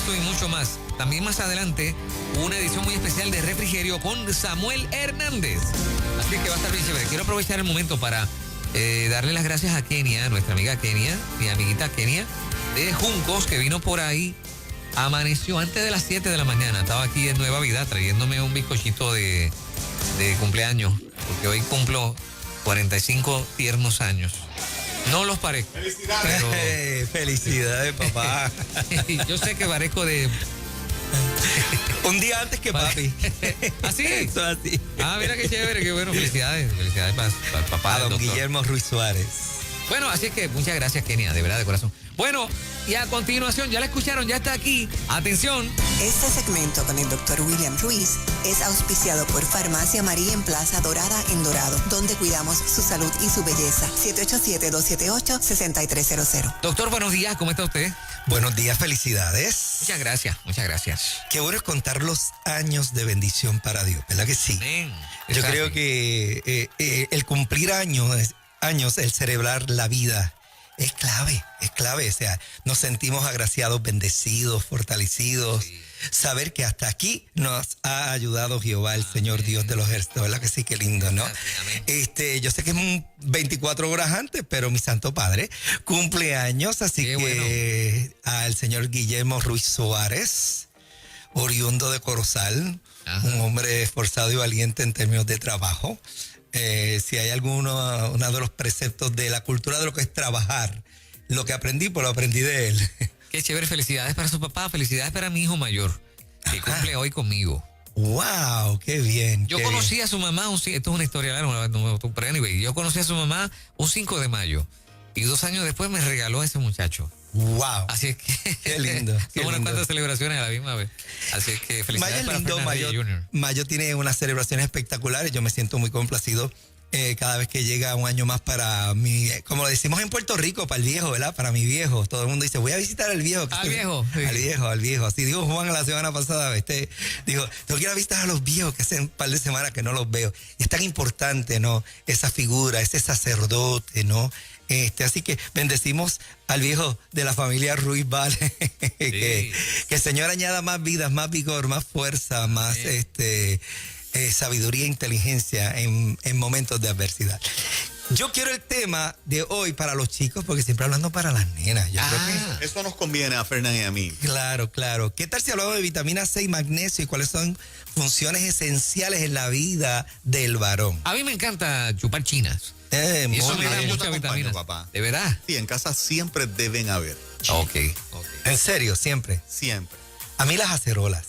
esto y mucho más. También más adelante, una edición muy especial de Refrigerio con Samuel Hernández. Así que va a estar bien chévere. Quiero aprovechar el momento para darle las gracias a Kenia, nuestra amiga Kenia, mi amiguita Kenia, de Juncos, que vino por ahí. Amaneció antes de las 7 de la mañana. Estaba aquí en Nueva Vida trayéndome un bizcochito de cumpleaños, porque hoy cumplo 45 tiernos años. No los parezco. Felicidades. Pero... Felicidades, papá. Yo sé que parezco de... Un día antes que papi. ¿Así? Eso así. Ah, mira qué chévere, qué bueno. Felicidades. Felicidades para el papá. A don doctor Guillermo Ruiz Suárez. Bueno, así es que muchas gracias, Kenia, de verdad, de corazón. Bueno, y a continuación, ya la escucharon, ya está aquí. Atención. Este segmento con el Dr. William Ruiz es auspiciado por Farmacia María en Plaza Dorada en Dorado, donde cuidamos su salud y su belleza. 787-278-6300. Doctor, buenos días, ¿cómo está usted? Buenos días, felicidades. Muchas gracias, muchas gracias. Qué bueno es contar los años de bendición para Dios, ¿verdad que sí? Amén. Yo Exacto. creo que el cumplir años, el celebrar la vida, es clave. O sea, nos sentimos agraciados, bendecidos, fortalecidos. Sí. Saber que hasta aquí nos ha ayudado Jehová, el Señor Dios de los ejércitos, ¿verdad que sí? Qué lindo, ¿no? Amén. Yo sé que es 24 horas antes, pero mi Santo Padre cumple años, así Qué que al señor Guillermo Ruiz Suárez, oriundo de Corozal, Ajá. un hombre esforzado y valiente en términos de trabajo. Si hay uno de los preceptos de la cultura de lo que es trabajar, lo que aprendí, pues lo aprendí de él. Qué chévere, felicidades para su papá, felicidades para mi hijo mayor, que cumple hoy conmigo. ¡Wow! ¡Qué bien! Yo qué conocí a su mamá, esto es una historia larga, pero anyway, yo conocí a su mamá un 5 de mayo y 2 años después me regaló a ese muchacho. bien. ¡Wow! Así es que Qué lindo, qué son unas lindo. cuantas celebraciones a la misma vez. Así es que Mayo felicidades es para lindo, Fernández Jr. Mayo tiene unas celebraciones espectaculares. Yo me siento muy complacido cada vez que llega un año más para mi, como lo decimos en Puerto Rico, para el viejo, ¿verdad? Para mi viejo. Todo el mundo dice, voy a visitar al viejo. Al viejo, sí. Al viejo. Así dijo Juan la semana pasada. Dijo, tengo que ir a visitar a los viejos que hace un par de semanas que no los veo. Y es tan importante, ¿no? Esa figura, ese sacerdote, ¿no? Así que bendecimos al viejo de la familia Ruiz Vale. que el Señor añada más vidas, más vigor, más fuerza, más sabiduría e inteligencia en momentos de adversidad. Yo quiero el tema de hoy para los chicos, porque siempre hablando para las nenas. Yo creo que Eso nos conviene a Fernán y a mí. claro. ¿Qué tal si hablamos de vitamina C y magnesio y cuáles son funciones esenciales en la vida del varón? A mí me encanta chupar chinas. Y eso me da bien. Yo te mucha acompaño, vitamina. papá. ¿De verdad? Sí, en casa siempre deben haber. Ok. En serio, siempre. Siempre. A mí las acerolas.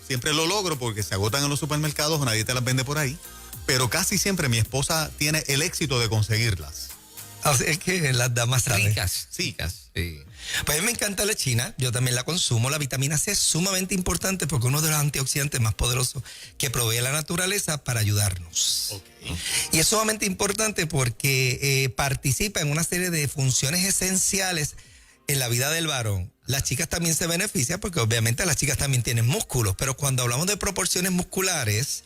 Siempre lo logro porque se agotan en los supermercados o nadie te las vende por ahí. Pero casi siempre mi esposa tiene el éxito de conseguirlas. O sea, es que las damas saben. Ricas. Sí. Ricas, sí. Pues a mí me encanta la china, yo también la consumo. La vitamina C es sumamente importante porque es uno de los antioxidantes más poderosos que provee la naturaleza para ayudarnos. Okay. Y es sumamente importante porque participa en una serie de funciones esenciales en la vida del varón. Las chicas también se benefician porque obviamente las chicas también tienen músculos, pero cuando hablamos de proporciones musculares,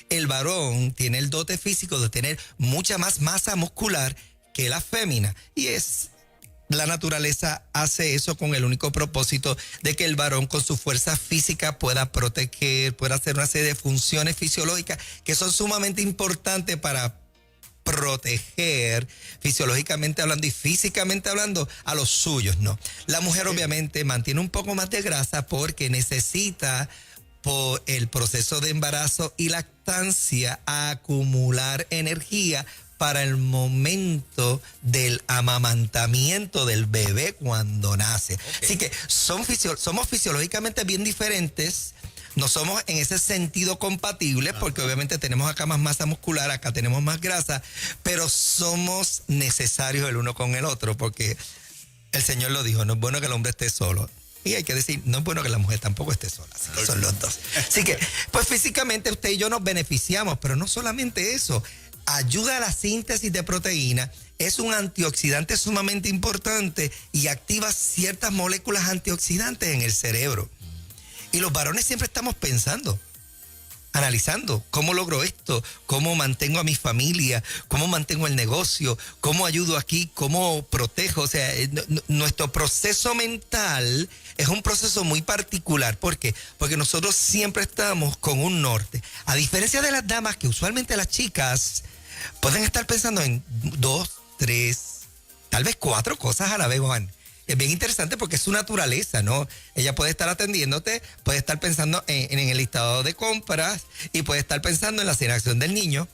el varón tiene el dote físico de tener mucha más masa muscular que la fémina. Y la naturaleza hace eso con el único propósito de que el varón con su fuerza física pueda proteger, pueda hacer una serie de funciones fisiológicas que son sumamente importantes para proteger fisiológicamente hablando y físicamente hablando a los suyos, ¿no? La mujer obviamente mantiene un poco más de grasa porque necesita por el proceso de embarazo y lactancia acumular energía para el momento del amamantamiento del bebé cuando nace. Okay. Así que somos fisiológicamente bien diferentes. No somos en ese sentido compatibles porque obviamente tenemos acá más masa muscular, acá tenemos más grasa, pero somos necesarios el uno con el otro porque el Señor lo dijo, no es bueno que el hombre esté solo. Y hay que decir, no es bueno que la mujer tampoco esté sola, así que son los dos. Así que, pues físicamente usted y yo nos beneficiamos, pero no solamente eso, ayuda a la síntesis de proteína, es un antioxidante sumamente importante y activa ciertas moléculas antioxidantes en el cerebro. Y los varones siempre estamos pensando, analizando cómo logro esto, cómo mantengo a mi familia, cómo mantengo el negocio, cómo ayudo aquí, cómo protejo. O sea, nuestro proceso mental es un proceso muy particular. ¿Por qué? Porque nosotros siempre estamos con un norte. A diferencia de las damas, que usualmente las chicas pueden estar pensando en 2, 3, tal vez 4 cosas a la vez, Juan. Es bien interesante porque es su naturaleza, ¿no? Ella puede estar atendiéndote, puede estar pensando en el listado de compras y puede estar pensando en la asignación del niño.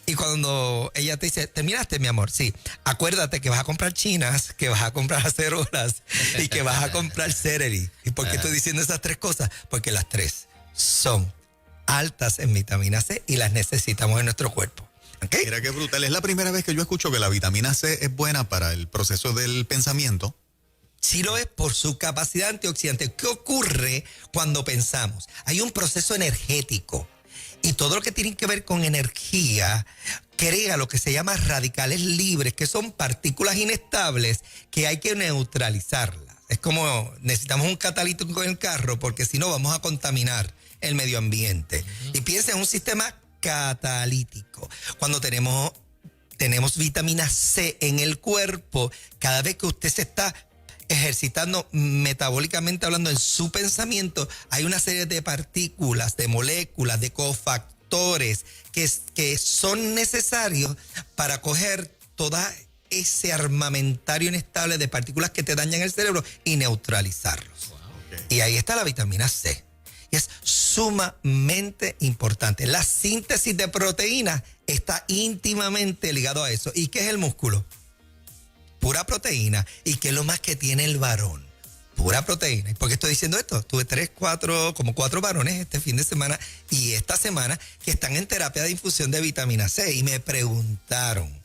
Y cuando ella te dice, ¿terminaste, mi amor? Sí. Acuérdate que vas a comprar chinas, que vas a comprar acerolas y que vas a comprar celery. ¿Y por qué estoy diciendo esas 3 cosas? Porque las 3 son altas en vitamina C y las necesitamos en nuestro cuerpo. ¿Okay? Mira qué brutal. Es la primera vez que yo escucho que la vitamina C es buena para el proceso del pensamiento. Sí lo es por su capacidad antioxidante. ¿Qué ocurre cuando pensamos? Hay un proceso energético y todo lo que tiene que ver con energía crea lo que se llama radicales libres, que son partículas inestables que hay que neutralizarlas. Es como necesitamos un catalítico en el carro porque si no vamos a contaminar el medio ambiente. Y piensa en un sistema catalítico. Cuando tenemos vitamina C en el cuerpo, cada vez que usted se está ejercitando metabólicamente hablando en su pensamiento, hay una serie de partículas, de moléculas, de cofactores que son necesarios para coger todo ese armamentario inestable de partículas que te dañan el cerebro y neutralizarlos. Wow, okay. Y ahí está la vitamina C. Y es sumamente importante. La síntesis de proteínas está íntimamente ligado a eso. ¿Y qué es el músculo? Pura proteína. ¿Y qué es lo más que tiene el varón? Pura proteína. ¿Y por qué estoy diciendo esto? Tuve 4 varones este fin de semana y esta semana que están en terapia de infusión de vitamina C y me preguntaron,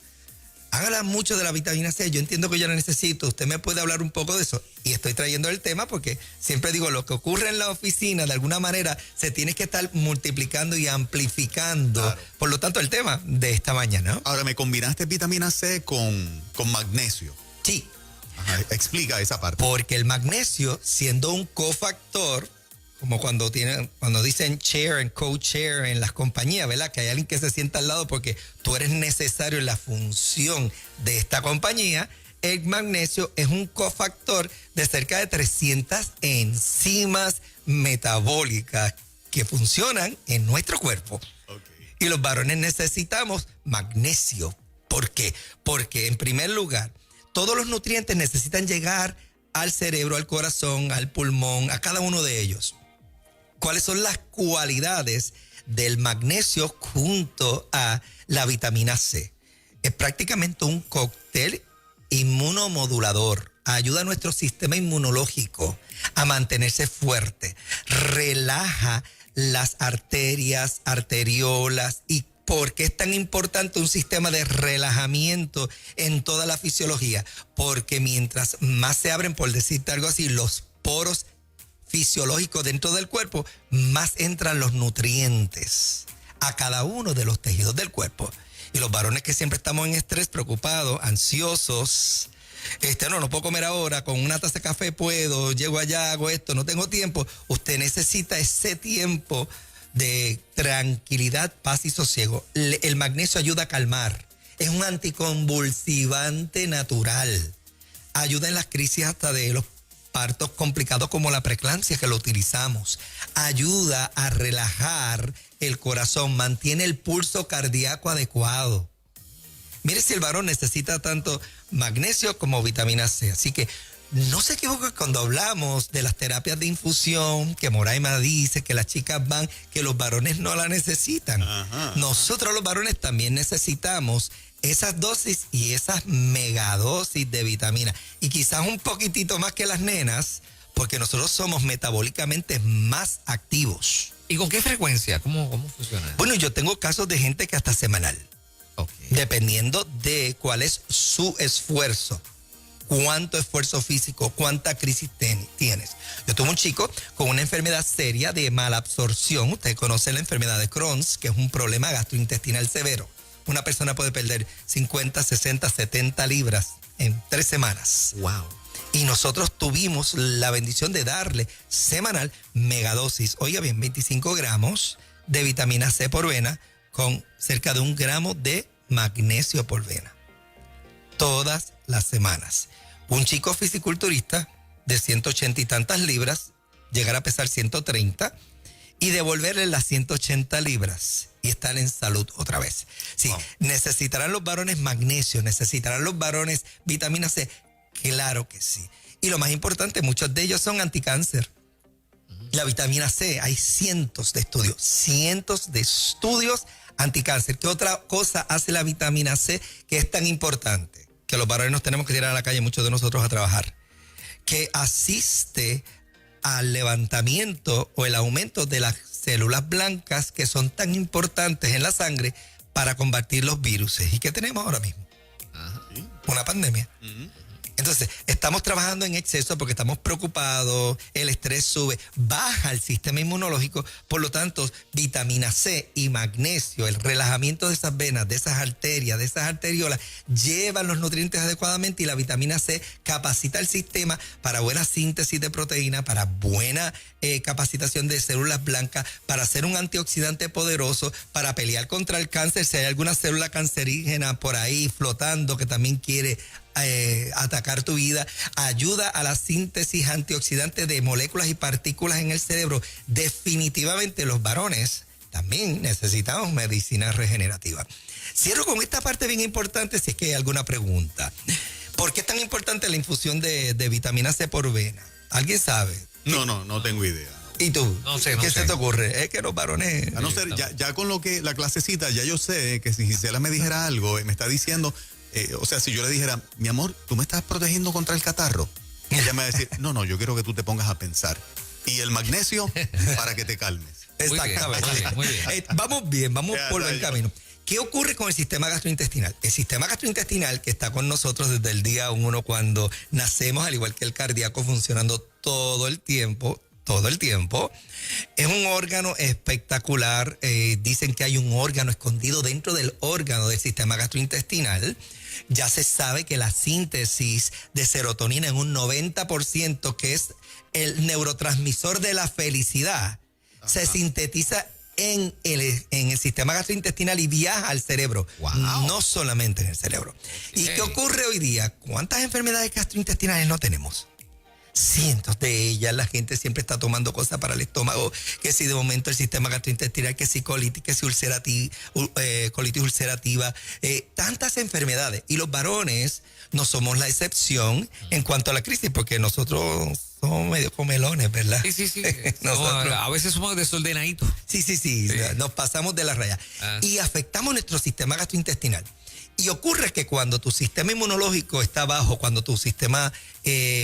habla mucho de la vitamina C, yo entiendo que yo la necesito, usted me puede hablar un poco de eso. Y estoy trayendo el tema porque siempre digo, lo que ocurre en la oficina de alguna manera se tiene que estar multiplicando y amplificando. Claro. Por lo tanto, el tema de esta mañana, ¿no? Ahora, me combinaste vitamina C con magnesio. Sí. Ajá, explica esa parte. Porque el magnesio, siendo un cofactor, como cuando dicen chair and co-chair en las compañías, ¿verdad? Que hay alguien que se sienta al lado porque tú eres necesario en la función de esta compañía. El magnesio es un cofactor de cerca de 300 enzimas metabólicas que funcionan en nuestro cuerpo. Okay. Y los varones necesitamos magnesio. ¿Por qué? Porque en primer lugar, todos los nutrientes necesitan llegar al cerebro, al corazón, al pulmón, a cada uno de ellos. ¿Cuáles son las cualidades del magnesio junto a la vitamina C? Es prácticamente un cóctel inmunomodulador. Ayuda a nuestro sistema inmunológico a mantenerse fuerte. Relaja las arterias, arteriolas. ¿Y por qué es tan importante un sistema de relajamiento en toda la fisiología? Porque mientras más se abren, por decirte algo así, los poros fisiológicos dentro del cuerpo, más entran los nutrientes a cada uno de los tejidos del cuerpo. Y los varones que siempre estamos en estrés, preocupados, ansiosos, no puedo comer ahora, con una taza de café puedo, llego allá, hago esto, no tengo tiempo. Usted necesita ese tiempo de tranquilidad, paz y sosiego. El magnesio ayuda a calmar. Es un anticonvulsivante natural. Ayuda en las crisis hasta de los partos complicados como la preeclampsia, que lo utilizamos. Ayuda a relajar el corazón, mantiene el pulso cardíaco adecuado. Mire si el varón necesita tanto magnesio como vitamina C. Así que no se equivoque cuando hablamos de las terapias de infusión, que Moraima dice que las chicas van, que los varones no la necesitan. Ajá. Nosotros los varones también necesitamos esas dosis y esas megadosis de vitamina. Y quizás un poquitito más que las nenas, porque nosotros somos metabólicamente más activos. ¿Y con qué frecuencia? ¿Cómo funciona? Bueno, yo tengo casos de gente que hasta semanal. Okay. Dependiendo de cuál es su esfuerzo. Cuánto esfuerzo físico, cuánta crisis tienes. Yo tuve un chico con una enfermedad seria de malabsorción. Usted conoce la enfermedad de Crohn, que es un problema gastrointestinal severo. Una persona puede perder 50, 60, 70 libras en 3 semanas. Wow. Y nosotros tuvimos la bendición de darle semanal megadosis. Oiga bien, 25 gramos de vitamina C por vena con cerca de 1 gramo de magnesio por vena. Todas las semanas. Un chico fisiculturista de 180 y tantas libras, llegar a pesar 130 y devolverle las 180 libras y estar en salud otra vez. Sí, wow. ¿Necesitarán los varones magnesio? ¿Necesitarán los varones vitamina C? Claro que sí. Y lo más importante, muchos de ellos son anticáncer. La vitamina C, hay cientos de estudios anticáncer. ¿Qué otra cosa hace la vitamina C que es tan importante? Que los varones nos tenemos que tirar a la calle, muchos de nosotros, a trabajar. Que asiste al levantamiento o el aumento de las células blancas que son tan importantes en la sangre para combatir los virus. ¿Y qué tenemos ahora mismo? Una pandemia. Entonces, estamos trabajando en exceso porque estamos preocupados, el estrés sube, baja el sistema inmunológico, por lo tanto, vitamina C y magnesio, el relajamiento de esas venas, de esas arterias, de esas arteriolas, llevan los nutrientes adecuadamente y la vitamina C capacita el sistema para buena síntesis de proteína, para buena capacitación de células blancas, para ser un antioxidante poderoso, para pelear contra el cáncer, si hay alguna célula cancerígena por ahí flotando que también quiere atacar tu vida, ayuda a la síntesis antioxidante de moléculas y partículas en el cerebro. Definitivamente los varones también necesitamos medicina regenerativa. Cierro con esta parte bien importante si es que hay alguna pregunta. ¿Por qué es tan importante la infusión de vitamina C por vena? ¿Alguien sabe? No tengo idea. ¿Y tú? No sé, ¿Qué se te ocurre? Es que los varones... A no ser, ya con lo que la clasecita, ya yo sé que si Gisela me dijera algo, me está diciendo... o sea, si yo le dijera, mi amor, ¿tú me estás protegiendo contra el catarro? Ella me va a decir, no, yo quiero que tú te pongas a pensar. Y el magnesio para que te calmes. Exactamente. Muy bien. Vamos por buen camino. ¿Qué ocurre con el sistema gastrointestinal? El sistema gastrointestinal, que está con nosotros desde el día 1 cuando nacemos, al igual que el cardíaco, funcionando todo el tiempo, es un órgano espectacular. Dicen que hay un órgano escondido dentro del órgano del sistema gastrointestinal. Ya se sabe que la síntesis de serotonina en un 90%, que es el neurotransmisor de la felicidad, se sintetiza en el sistema gastrointestinal y viaja al cerebro, no solamente en el cerebro. ¿Y qué ocurre hoy día? ¿Cuántas enfermedades gastrointestinales no tenemos? Cientos de ellas. La gente siempre está tomando cosas para el estómago, que si de momento el sistema gastrointestinal, que si colitis, que si colitis ulcerativa, tantas enfermedades. Y los varones no somos la excepción en cuanto a la crisis, porque nosotros somos medio comelones, ¿verdad? Sí. Nosotros, a veces somos desordenaditos. Sí. Nos pasamos de la raya. Y afectamos nuestro sistema gastrointestinal. Y ocurre que cuando tu sistema inmunológico está bajo, cuando tu sistema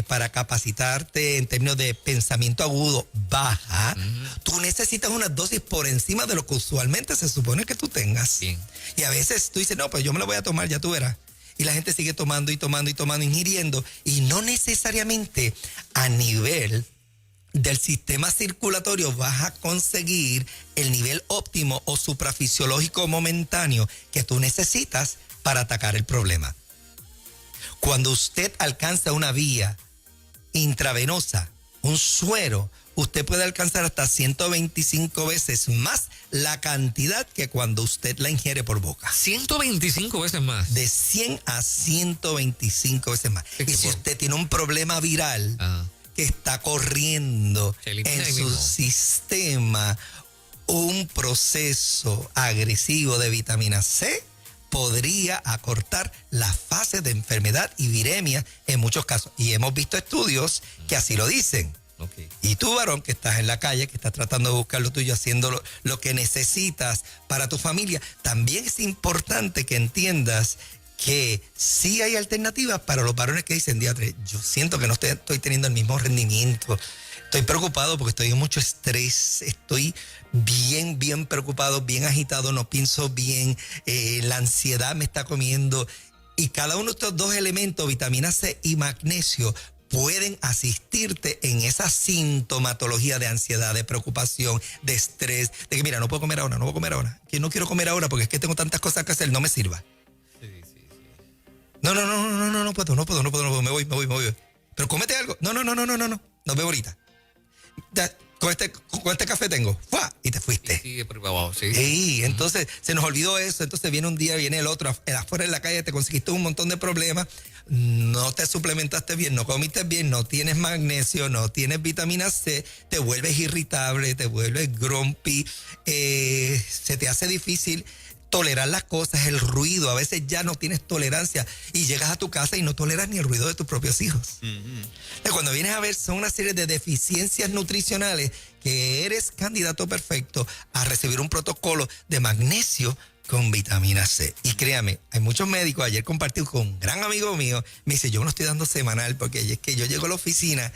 para capacitarte en términos de pensamiento agudo baja, tú necesitas una dosis por encima de lo que usualmente se supone que tú tengas. Bien. Y a veces tú dices, no, pues yo me lo voy a tomar, ya tú verás. Y la gente sigue tomando, ingiriendo, y no necesariamente a nivel del sistema circulatorio vas a conseguir el nivel óptimo o suprafisiológico momentáneo que tú necesitas para atacar el problema. Cuando usted alcanza una vía intravenosa, un suero, usted puede alcanzar hasta 125 veces más la cantidad que cuando usted la ingiere por boca. 125 veces más. De 100 a 125 veces más. Y si usted tiene un problema viral que está corriendo en su sistema, un proceso agresivo de vitamina C podría acortar la fase de enfermedad y viremia en muchos casos. Y hemos visto estudios que así lo dicen. Okay. Y tú, varón, que estás en la calle, que estás tratando de buscar lo tuyo, haciendo lo que necesitas para tu familia, también es importante que entiendas que sí hay alternativas para los varones que dicen, diatre, yo siento que no estoy teniendo el mismo rendimiento. Estoy preocupado porque estoy en mucho estrés, estoy bien preocupado, bien agitado, no pienso bien, la ansiedad me está comiendo. Y cada uno de estos dos elementos, vitamina C y magnesio, pueden asistirte en esa sintomatología de ansiedad, de preocupación, de estrés, de que mira, no puedo comer ahora, que no quiero comer ahora porque es que tengo tantas cosas que hacer, no me sirva. No puedo, me voy. Pero cómete algo. No, nos veo ahorita. con este café tengo, ¡fua! Y te fuiste. Sí, por abajo, sí. Y entonces se nos olvidó eso, entonces viene un día, viene el otro, afuera en la calle te conseguiste un montón de problemas, no te suplementaste bien, no comiste bien, no tienes magnesio, no tienes vitamina C, te vuelves irritable, te vuelves grumpy, se te hace difícil tolerar las cosas, el ruido, a veces ya no tienes tolerancia y llegas a tu casa y no toleras ni el ruido de tus propios hijos. Cuando vienes a ver, son una serie de deficiencias nutricionales que eres candidato perfecto a recibir un protocolo de magnesio con vitamina C. Y créame, hay muchos médicos, ayer compartí con un gran amigo mío, me dice, yo me lo estoy dando semanal porque es que yo llego a la oficina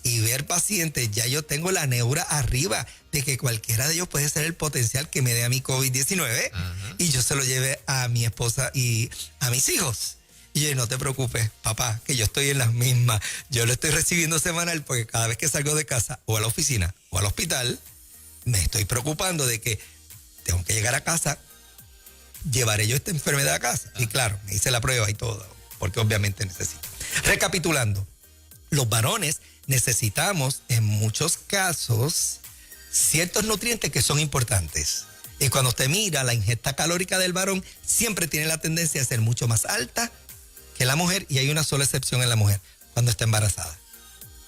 y ver pacientes, ya yo tengo la neura arriba de que cualquiera de ellos puede ser el potencial que me dé a mi COVID-19 y yo se lo lleve a mi esposa y a mis hijos. Y yo, no te preocupes, papá, que yo estoy en las mismas. Yo lo estoy recibiendo semanal porque cada vez que salgo de casa o a la oficina o al hospital, me estoy preocupando de que tengo que llegar a casa, llevaré yo esta enfermedad a casa. Y claro, me hice la prueba y todo, porque obviamente necesito. Recapitulando, los varones necesitamos en muchos casos ciertos nutrientes que son importantes. Y cuando usted mira la ingesta calórica del varón, siempre tiene la tendencia a ser mucho más alta que la mujer, y hay una sola excepción en la mujer, cuando está embarazada.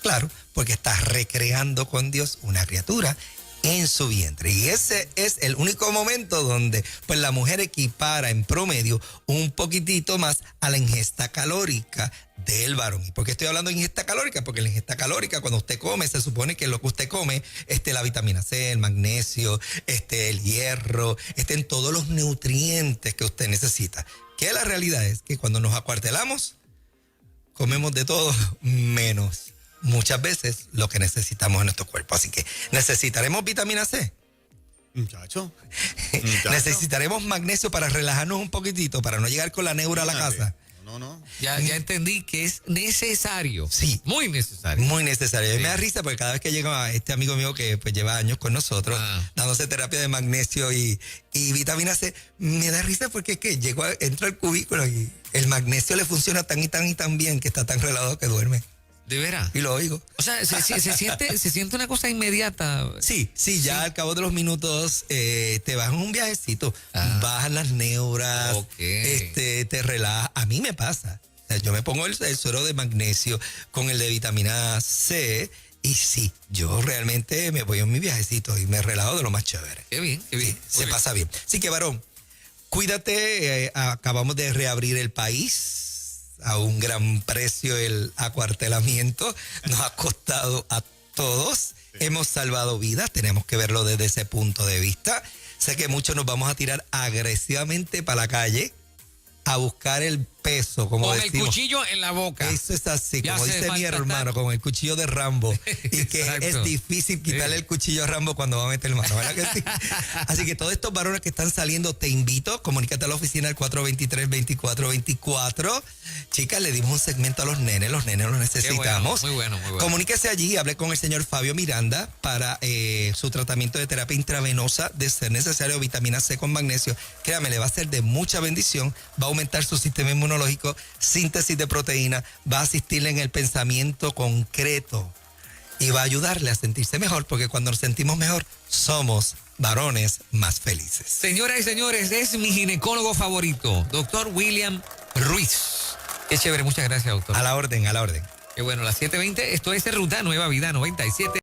Claro, porque está recreando con Dios una criatura en su vientre. Y ese es el único momento donde pues la mujer equipara en promedio un poquitito más a la ingesta calórica del varón. ¿Y por qué estoy hablando de ingesta calórica? Porque la ingesta calórica, cuando usted come, se supone que lo que usted come, la vitamina C, el magnesio, el hierro, en todos los nutrientes que usted necesita. Que la realidad es que cuando nos acuartelamos, comemos de todo menos muchas veces lo que necesitamos en nuestro cuerpo. Así que necesitaremos vitamina C. Muchacho. Necesitaremos magnesio para relajarnos un poquitito, para no llegar con la neura a la casa. No. Ya entendí que es necesario. Sí. Muy necesario. Muy necesario. Sí. Me da risa porque cada vez que llega este amigo mío que pues lleva años con nosotros, dándose terapia de magnesio y vitamina C, me da risa porque es que entro al cubículo y el magnesio le funciona tan y tan bien que está tan relajado que duerme. ¿De veras? Y lo oigo. O sea, se siente una cosa inmediata. Sí, ya al cabo de los minutos te vas en un viajecito, bajan las neuras, te relajas. A mí me pasa. O sea, yo me pongo el suero de magnesio con el de vitamina C y sí, yo realmente me voy en mi viajecito y me relajo de lo más chévere. Qué bien, qué bien. Sí, se pasa bien. Así que, varón, cuídate. Acabamos de reabrir el país a un gran precio. El acuartelamiento nos ha costado a todos. Hemos salvado vidas, tenemos que verlo desde ese punto de vista. Sé que muchos nos vamos a tirar agresivamente para la calle a buscar el peso, como con decimos. el cuchillo en la boca. Eso es así, Ya como dice mi hermano, con el cuchillo de Rambo. Y que es difícil quitarle el cuchillo a Rambo cuando va a meter mano, ¿verdad que sí? Así que todos estos varones que están saliendo, te invito, comunícate a la oficina al 423-2424. Chicas, le dimos un segmento a los nenes los necesitamos. Muy bueno. Comuníquese allí, hable con el señor Fabio Miranda para su tratamiento de terapia intravenosa, de ser necesario vitamina C con magnesio. Créame, le va a ser de mucha bendición, va a aumentar su sistema inmunológico, síntesis de proteína, va a asistirle en el pensamiento concreto y va a ayudarle a sentirse mejor, porque cuando nos sentimos mejor somos varones más felices. Señoras y señores, es mi ginecólogo favorito, doctor William Ruiz. Qué chévere, muchas gracias, doctor. A la orden. Qué bueno, las 7:20, esto es Ruta Nueva Vida 97.